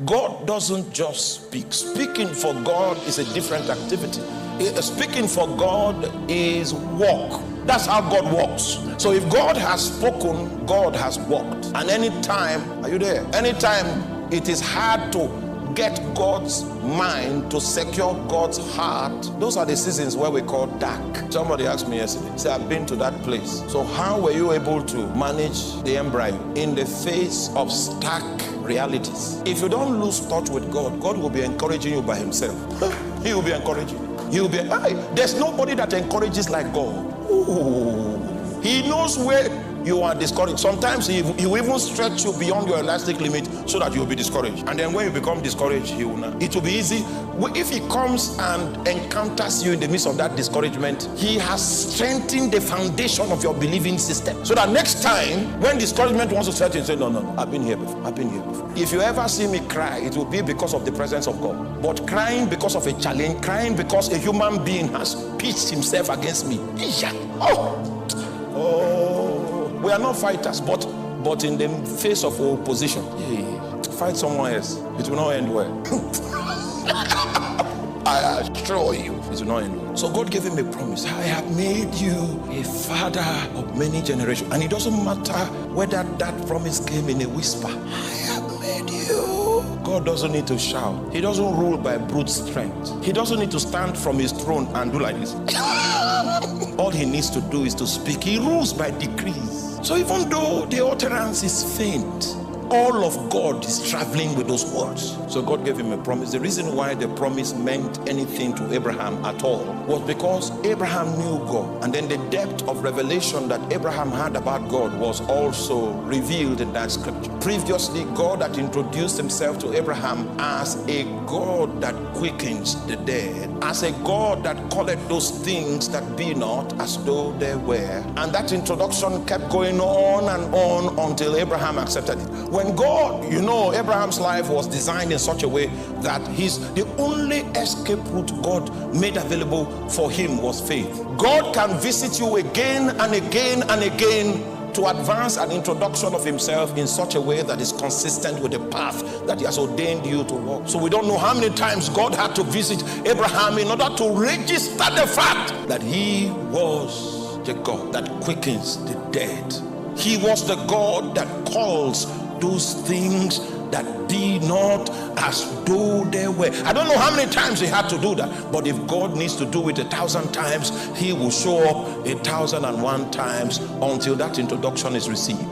God doesn't just speak. Speaking for God is a different activity. Speaking for God is walk. That's how God walks. So if God has spoken, God has walked. And anytime, are you there? Anytime it is hard to get God's mind, to secure God's heart, those are the seasons where we call dark. Somebody asked me yesterday, say, I've been to that place. So how were you able to manage the embryo in the face of stark realities? If you don't lose touch with God, God will be encouraging you by himself. He will be encouraging you. He will be, there's nobody that encourages like God. Ooh. He knows where you are discouraged. Sometimes he will even stretch you beyond your elastic limit so that you will be discouraged. And then when you become discouraged, he will not. It will be easy. If he comes and encounters you in the midst of that discouragement, he has strengthened the foundation of your believing system. So that next time, when discouragement wants to set in, say, no, I've been here before. I've been here before. If you ever see me cry, it will be because of the presence of God. But crying because of a challenge, crying because a human being has pitched himself against me. We are not fighters, but in the face of opposition, fight someone else. It will not end well. I assure you, it will not end well. So God gave him a promise. I have made you a father of many generations. And it doesn't matter whether that promise came in a whisper. I have made you. God doesn't need to shout. He doesn't rule by brute strength. He doesn't need to stand from his throne and do like this. All he needs to do is to speak. He rules by decrees. So even though the utterance is faint, all of God is traveling with those words. So God gave him a promise. The reason why the promise meant anything to Abraham at all was because Abraham knew God. And then the depth of revelation that Abraham had about God was also revealed in that scripture. Previously, God had introduced himself to Abraham as a God that quickens the dead, as a God that calleth those things that be not as though they were. And that introduction kept going on and on until Abraham accepted it. When God, Abraham's life was designed in such a way that the only escape route God made available for him was faith. God can visit you again and again and again to advance an introduction of himself in such a way that is consistent with the path that he has ordained you to walk. So we don't know how many times God had to visit Abraham in order to register the fact that he was the God that quickens the dead. He was the God that calls those things that be not as though they were. I don't know how many times he had to do that, but if God needs to do it 1,000 times, he will show up 1,001 times until that introduction is received.